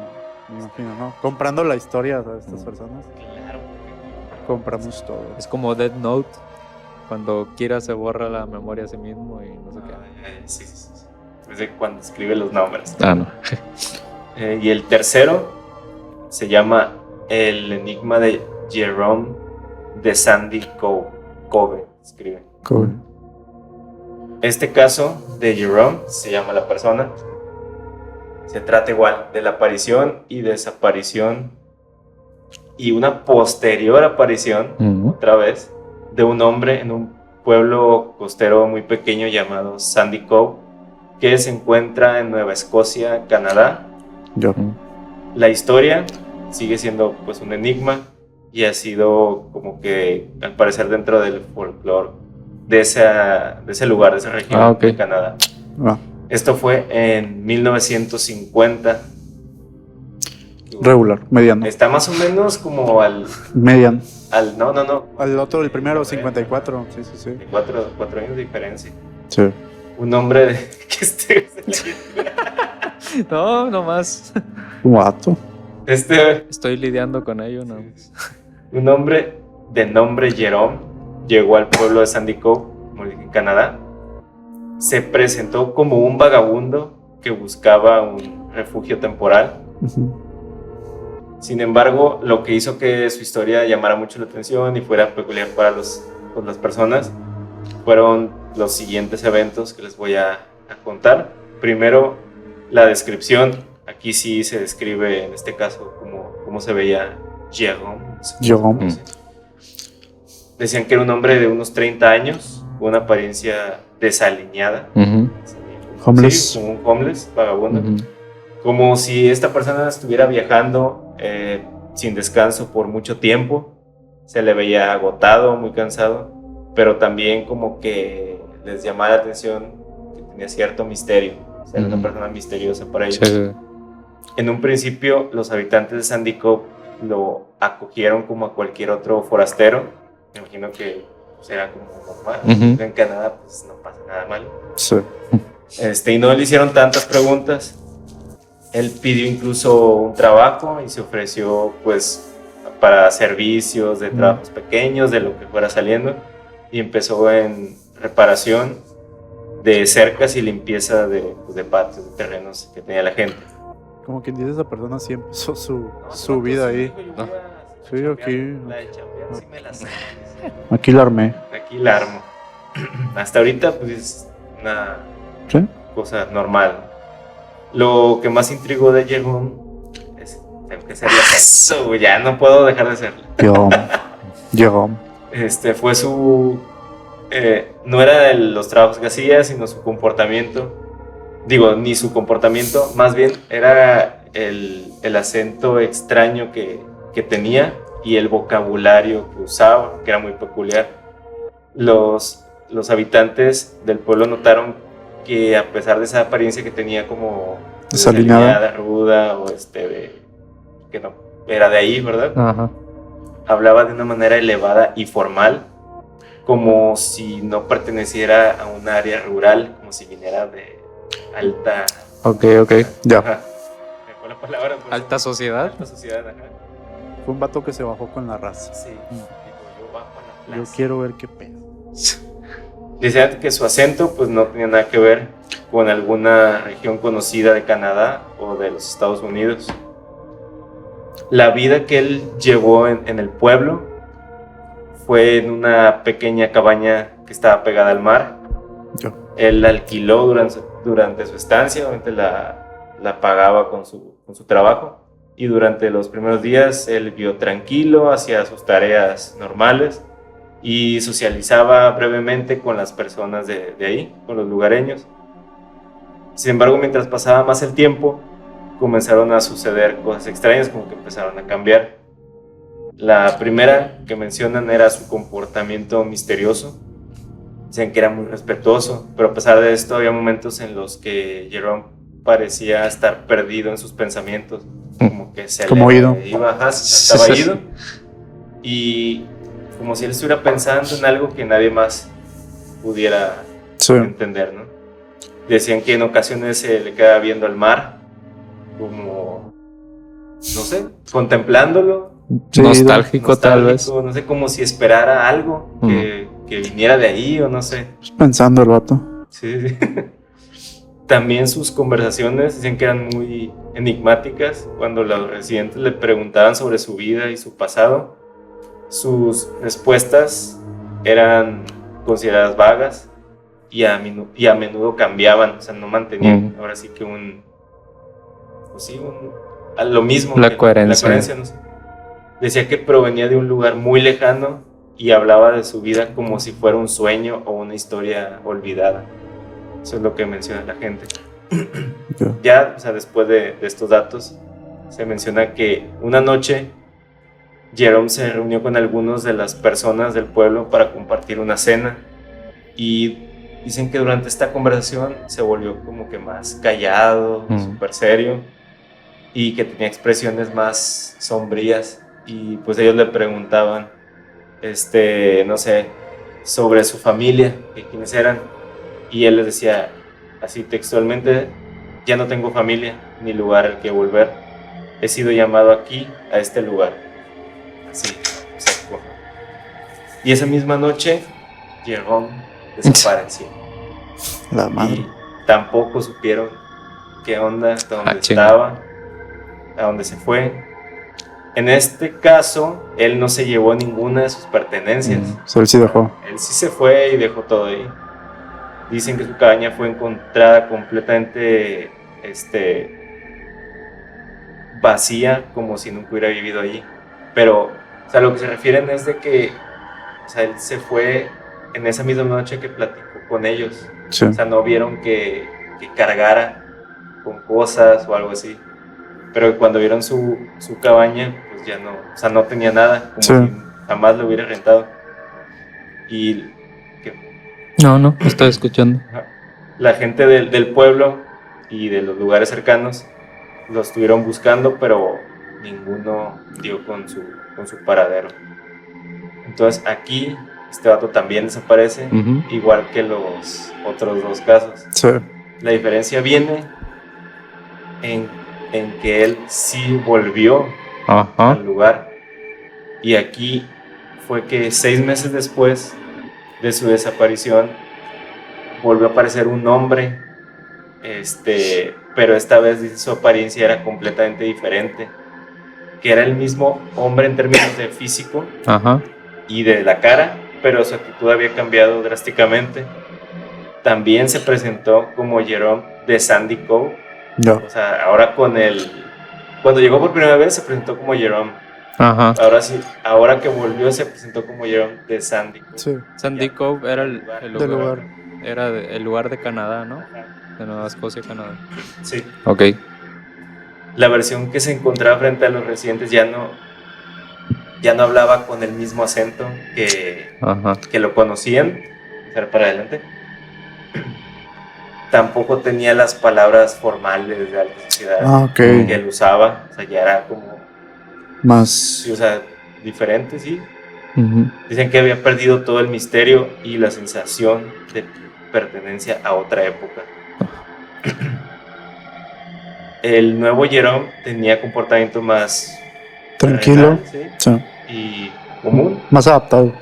imagino, ¿no? Comprando la historia de estas personas, Claro. compramos todo. Es como Death Note. Cuando Kira se borra la memoria a sí mismo y no sé qué. Sí. Es de cuando escribe los nombres. Ah, no. Y el tercero se llama El enigma de Jerome de Sandy Cove, escribe. Cool. Este caso de Jerome, se llama la persona, se trata igual de la aparición y desaparición y una posterior aparición, otra vez, de un hombre en un pueblo costero muy pequeño llamado Sandy Cove, que se encuentra en Nueva Escocia, Canadá. Yo. La historia sigue siendo pues un enigma y ha sido como que al parecer dentro del folclore de ese lugar, de esa región de Canadá. Ah, Esto fue en 1950. regular, mediano. Está más o menos como Mediano. no. Al otro, el primero, 54. Sí, sí, sí. 4 años de diferencia. Sí. Un hombre que No, nomás. Guato. Estoy lidiando con ello, ¿no? Un hombre de nombre Jerome llegó al pueblo de Sandy Cove, en Canadá. Se presentó como un vagabundo que buscaba un refugio temporal. Sin embargo, lo que hizo que su historia llamara mucho la atención y fuera peculiar para las personas fueron los siguientes eventos que les voy a contar. Primero, la descripción. Aquí sí se describe, en este caso, cómo se veía Jerome. Decían que era un hombre de unos 30 años, con una apariencia desaliñada. Homeless. Sí, como un homeless, vagabundo. Como si esta persona estuviera viajando sin descanso por mucho tiempo. Se le veía agotado, muy cansado, pero también como que les llamaba la atención que tenía cierto misterio. O sea, era una persona misteriosa para ellos. Sí. En un principio, los habitantes de Sandy Cove lo acogieron como a cualquier otro forastero. Me imagino que pues, era como normal. En Canadá pues no pasa nada mal. Sí. Y no le hicieron tantas preguntas. Él pidió incluso un trabajo y se ofreció pues para servicios de trabajos pequeños, de lo que fuera saliendo, y empezó en reparación de cercas y limpieza de patios, de terrenos que tenía la gente. Como quien dice, esa persona sí empezó su vida ahí. Sí, aquí. La de chambear sí me la sé. Aquí la armé. Aquí la armo. Hasta ahorita pues es una ¿Sí? cosa normal. Lo que más intrigó de Jerome es tengo que hacerle eso, güey, ya no puedo dejar de hacerlo. Jerome. Fue su no era de los trabajos que hacía, sino su comportamiento. Digo, ni su comportamiento, más bien era el acento extraño que tenía y el vocabulario que usaba, que era muy peculiar. Los habitantes del pueblo notaron que a pesar de esa apariencia que tenía como desaliñada, ruda o que no era de ahí, ¿verdad? Ajá. Hablaba de una manera elevada y formal, como si no perteneciera a un área rural, como si viniera de alta... Ok. Ya. Ajá. Me fue la palabra, pues, ¿Alta sociedad? Alta sociedad, ajá. Fue un vato que se bajó con la raza. Sí, digo, yo bajo a la Yo plaza. quiero ver qué pedo. Decían que su acento pues no tenía nada que ver con alguna región conocida de Canadá o de los Estados Unidos. La vida que él llevó en el pueblo fue en una pequeña cabaña que estaba pegada al mar. Él la alquiló durante su estancia, obviamente la pagaba con su trabajo, y durante los primeros días él vivió tranquilo, hacía sus tareas normales y socializaba brevemente con las personas de ahí, con los lugareños. Sin embargo, mientras pasaba más el tiempo, comenzaron a suceder cosas extrañas, como que empezaron a cambiar. La primera que mencionan era su comportamiento misterioso. Dicen que era muy respetuoso, pero a pesar de esto había momentos en los que Jerome parecía estar perdido en sus pensamientos, como que se como ido. Estaba ido, y como si él estuviera pensando en algo que nadie más pudiera entender, ¿no? Decían que en ocasiones se le quedaba viendo al mar, como, no sé, contemplándolo. Sí, nostálgico tal vez. No sé, como si esperara algo que viniera de ahí o no sé. Pensando el vato. Sí. También sus conversaciones dicen que eran muy enigmáticas. Cuando los residentes le preguntaban sobre su vida y su pasado, sus respuestas eran consideradas vagas y a menudo cambiaban, o sea, no mantenían ahora sí que a lo mismo. La coherencia. No sé. Decía que provenía de un lugar muy lejano y hablaba de su vida como si fuera un sueño o una historia olvidada. Eso es lo que menciona la gente. Ya, o sea, después de estos datos, se menciona que una noche Jerome se reunió con algunas de las personas del pueblo para compartir una cena y dicen que durante esta conversación se volvió como que más callado, súper serio y que tenía expresiones más sombrías y pues ellos le preguntaban, no sé, sobre su familia, que quiénes eran, y él les decía así textualmente: ya no tengo familia ni lugar al que volver, he sido llamado aquí, a este lugar. Así, seco. Y esa misma noche, Jerome desapareció. La madre. Y tampoco supieron qué onda, dónde estaba, a dónde se fue. En este caso, él no se llevó ninguna de sus pertenencias. So, él sí dejó. Él sí se fue y dejó todo ahí. Dicen que su cabaña fue encontrada completamente vacía, como si nunca hubiera vivido allí. Pero, o sea, lo que se refieren es de que, o sea, él se fue en esa misma noche que platicó con ellos. Sí. O sea, no vieron que cargara con cosas o algo así. Pero cuando vieron su cabaña, pues ya no, o sea, no tenía nada, como si jamás lo hubiera rentado. Y No, estoy escuchando. la gente del pueblo y de los lugares cercanos lo estuvieron buscando, pero ninguno dio con su paradero. Entonces aquí este vato también desaparece, igual que los otros dos casos. Sí. La diferencia viene en que él sí volvió al lugar, y aquí fue que 6 meses después de su desaparición volvió a aparecer un hombre, pero esta vez dice su apariencia era completamente diferente, que era el mismo hombre en términos de físico y de la cara, pero su actitud había cambiado drásticamente. También se presentó como Jerome de Sandy Cove. O sea, ahora cuando llegó por primera vez se presentó como Jerome. Ahora sí, ahora que volvió se presentó como Jerome de Sandy Cove. Sí. Sandy Cove era el lugar. Era el lugar de Canadá, ¿no? De Nueva Escocia, Canadá. Sí. Ok. La versión que se encontraba frente a los residentes ya no hablaba con el mismo acento que lo conocían. Para adelante. Tampoco tenía las palabras formales de alta sociedad que él usaba. O sea, ya era como más, sí, o sea, diferente, sí. Dicen que había perdido todo el misterio y la sensación de pertenencia a otra época. El nuevo Jerome tenía comportamiento más tranquilo, ¿sí? Y común, más adaptado.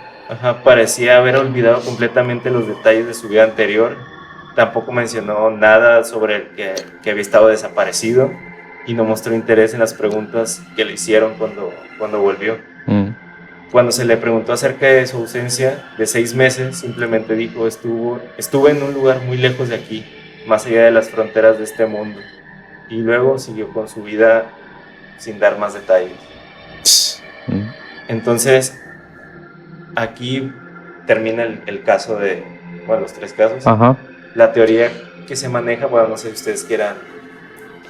Parecía haber olvidado completamente los detalles de su vida anterior. Tampoco mencionó nada sobre el que había estado desaparecido y no mostró interés en las preguntas que le hicieron cuando volvió. Cuando se le preguntó acerca de su ausencia de 6 meses, simplemente dijo: estuve en un lugar muy lejos de aquí, más allá de las fronteras de este mundo. Y luego siguió con su vida sin dar más detalles. Entonces, aquí termina el caso los 3 casos. La teoría que se maneja, bueno, no sé si ustedes quieran,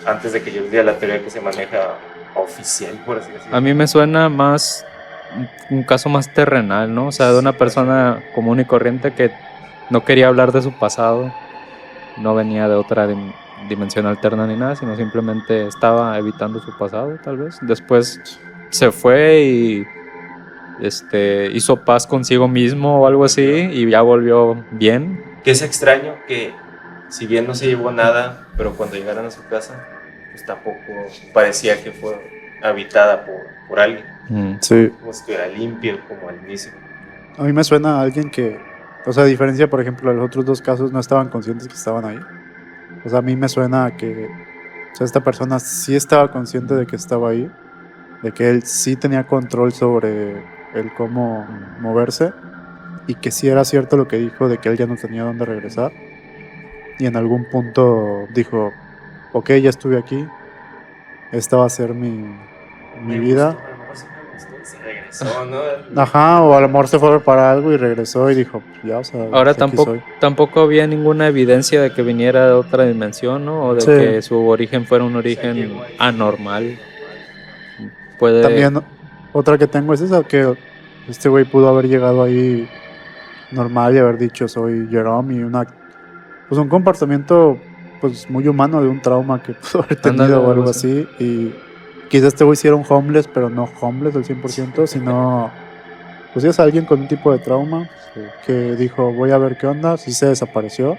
antes de que yo les diga la teoría que se maneja oficial, por así decirlo. A mí me suena más un caso más terrenal, ¿no? O sea, de una persona común y corriente que no quería hablar de su pasado, no venía de otra dimensión alterna ni nada, sino simplemente estaba evitando su pasado, tal vez. Después se fue y hizo paz consigo mismo o algo así y ya volvió bien. Que es extraño que, si bien no se llevó nada, pero cuando llegaron a su casa, pues tampoco parecía que fue habitada por alguien. Sí. Como si estuviera limpio, como al inicio. A mí me suena a alguien que, o sea, a diferencia, por ejemplo, de los otros 2 casos, no estaban conscientes que estaban ahí. O sea, a mí me suena a que o sea, esta persona sí estaba consciente de que estaba ahí, de que él sí tenía control sobre el cómo moverse y que sí era cierto lo que dijo de que él ya no tenía dónde regresar. Y en algún punto dijo, ok, ya estuve aquí, esta va a ser mi vida. A lo mejor sí me gustó y se regresó, ¿no? Ajá, o a lo mejor se fue para algo y regresó y dijo, pues ya, o sea, Ahora aquí soy. tampoco había ninguna evidencia de que viniera de otra dimensión, ¿no? O de Sí. que su origen fuera un O sea, origen llegó ahí. anormal. Puede... También otra que tengo es esa, que este güey pudo haber llegado ahí normal y haber dicho soy Jerome y pues un comportamiento pues muy humano de un trauma que pudo haber tenido Ándale, o algo algo así y quizás este güey sí era un homeless, pero no homeless al 100%, sino pues sí es alguien con un tipo de trauma que dijo voy a ver qué onda, sí se desapareció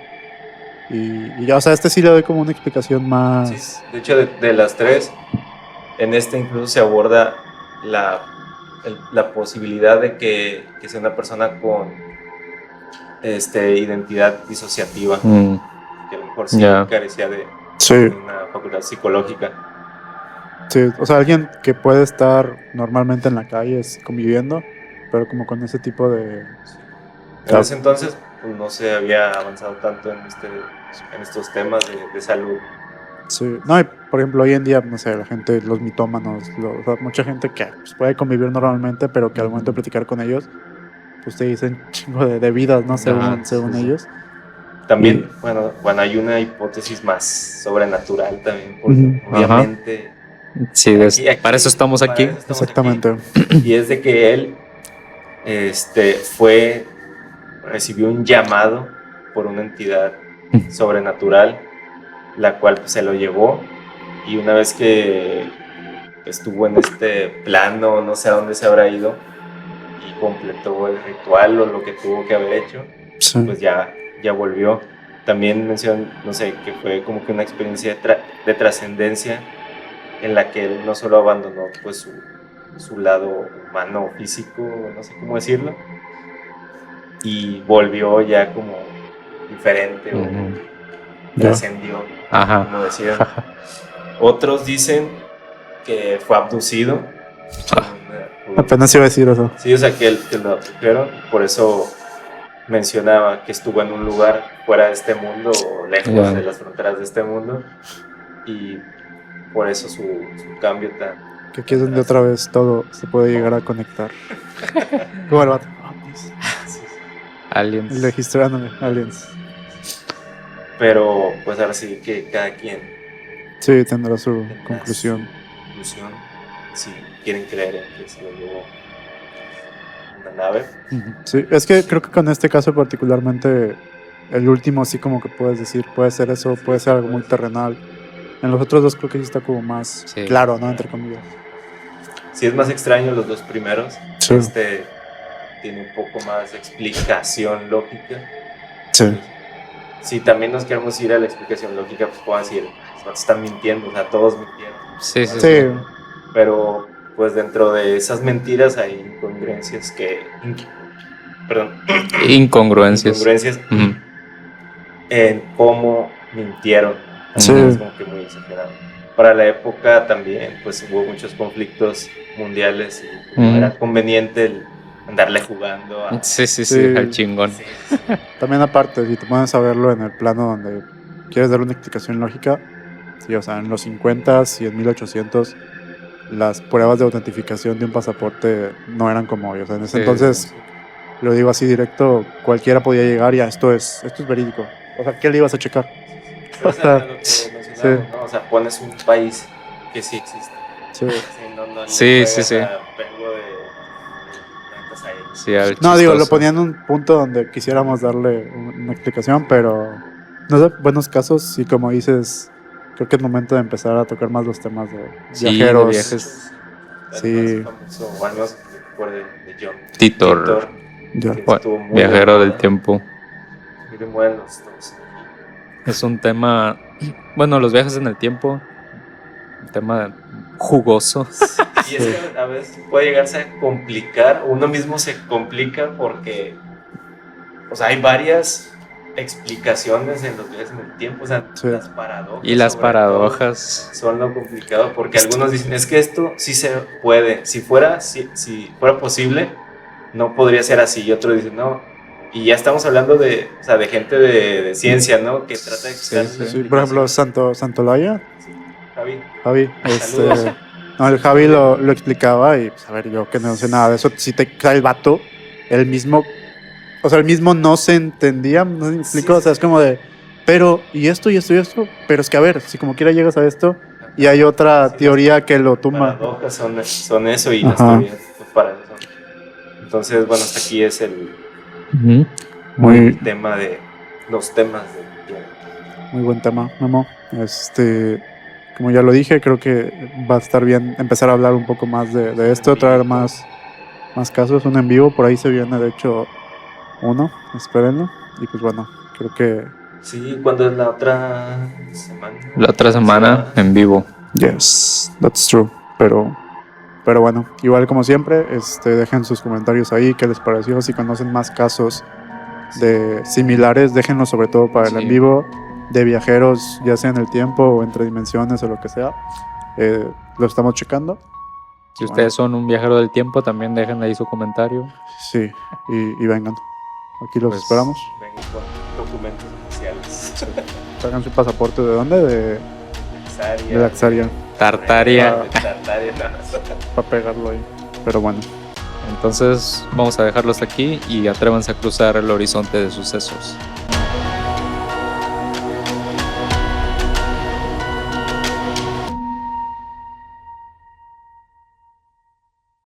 y ya, o sea, este sí le doy como una explicación más... Sí, de hecho, de las tres, en este incluso se aborda la posibilidad de que sea una persona con identidad disociativa, Mm, que a lo mejor sí Ya. carecía de Sí, una facultad psicológica. sí, o sea, alguien que puede estar normalmente en la calle conviviendo, pero como con ese tipo de... En ese entonces pues, no se había avanzado tanto en estos temas de salud. Sí, no, y por ejemplo, hoy en día, no sé, la gente, los mitómanos, o sea, mucha gente que pues, puede convivir normalmente, pero que al momento de platicar con ellos, pues te dicen chingo de vidas, ¿no? Según sí. ellos. También, Y- bueno, hay una hipótesis más sobrenatural también, porque Ujú. obviamente Sí, aquí- para eso estamos para aquí. eso estamos Exactamente. aquí. Y es de que él recibió un llamado por una entidad sobrenatural, la cual pues, se lo llevó, y una vez que estuvo en este plano, no sé a dónde se habrá ido, y completó el ritual o lo que tuvo que haber hecho, Sí. pues ya volvió. También mencionó, no sé, que fue como que una experiencia de trascendencia en la que él no solo abandonó pues su lado humano, físico, no sé cómo decirlo, y volvió ya como diferente o Ujú. Ya. trascendió, Ajá. como decían. Otros dicen que fue abducido. Apenas iba a decir eso. Sí, o sea, que lo abdujeron, por eso mencionaba que estuvo en un lugar fuera de este mundo o lejos Ya. de las fronteras de este mundo, y por eso su cambio tan... Que aquí es donde otra vez todo se puede llegar a conectar. Como el vato. Aliens. El de History Aliens. Pero pues ahora sí que cada quien Sí, tendrá su tendrá conclusión. su conclusión, si quieren creer en que se lo llevó una nave. Ujú. Sí, es que creo que con este caso particularmente, el último sí como que puedes decir, puede ser eso, puede ser algo muy terrenal. En los otros dos creo que sí está como más Sí. claro, ¿no? Entre comillas. Si es más extraño los dos primeros, Sí. este tiene un poco más de explicación lógica. Sí. Si también nos queremos ir a la explicación lógica, pues puedo decir, los están mintiendo, o sea, todos mintieron. Sí, sí, Sí. sí. Pero pues dentro de esas mentiras hay incongruencias Incongruencias. Ujú. En cómo mintieron. Sí. Es como que muy exagerado. Para la época también pues hubo muchos conflictos mundiales y no era conveniente el andarle jugando a... Sí, sí, Sí. sí, al chingón. Sí. También aparte, si te pones a verlo en el plano donde quieres dar una explicación lógica, sí, o sea, en los 50s y en 1800 las pruebas de autentificación de un pasaporte no eran como hoy. O sea, en ese Sí, entonces, sí. lo digo así directo, cualquiera podía llegar y esto es verídico. O sea, ¿qué le ibas a checar? Pero, O sea, lo que sí. mencionamos, ¿no? O sea, pones un país que sí existe. Sí. No Sí, le sí, juegas sí. a vengo de planetas aéreos. Sí, al No, digo, lo chistoso. ponían en un punto donde quisiéramos darle una explicación, pero no sé, buenos casos y como dices, creo que es momento de empezar a tocar más los temas de Sí, de viajeros. viajes. El Sí. más famoso, o al menos que recuerde, de John Titor. Ya. que Bueno, estuvo muy viajero de del moda, tiempo. muy de moda en los Estados Unidos. Es un tema. Bueno, los viajes en el tiempo. Un tema jugoso. Y es que a veces puede llegarse a complicar, uno mismo se complica porque, o sea, hay varias explicaciones en los viajes en el tiempo, o sea, Sí. las paradojas. Y las sobre paradojas. todo, son lo complicado, porque algunos dicen, es que esto sí se puede, si fuera posible, no podría ser así, y otros dicen, no. Y ya estamos hablando de, o sea, de gente de ciencia, ¿no? Que trata de explicar. Sí, Sí, por ejemplo, Santolaya, Sí, Javi. Javi, Saludos. no, el Javi lo explicaba y, pues, a ver, yo que no sé nada de eso, si te cae el vato, el mismo, o sea, el mismo no se entendía, no sé si me explico, Sí, o sea, es como de, pero, y esto, pero es que, a ver, si como quiera llegas a esto, y hay otra Sí, teoría que lo tumba. Paradojas son eso y las Ajá. teorías pues, para eso son. Entonces, bueno, hasta aquí es el Muy, tema de los temas de muy buen tema, Memo. Como ya lo dije, creo que va a estar bien empezar a hablar un poco más de esto, traer más casos, un en vivo, por ahí se viene, de hecho, uno, espérenlo. Y pues bueno, creo que Sí, ¿cuándo es la otra semana? La otra semana en vivo. yes, that's true. Pero bueno, igual como siempre, dejen sus comentarios ahí, qué les pareció, si conocen más casos de similares, déjenlos sobre todo para el Sí. en vivo, de viajeros, ya sea en el tiempo o entre dimensiones o lo que sea. Lo estamos checando. Si ustedes son un viajero del tiempo, también dejen ahí su comentario. Sí, y vengan. Aquí los Pues, esperamos. Vengo con documentos oficiales. Traigan su pasaporte, ¿de dónde? De Laxaria. Laxaria, Tartaria. De Tartaria, no. para pegarlo ahí. Pero bueno, Entonces vamos a dejarlos aquí y atrévanse a cruzar el horizonte de sucesos.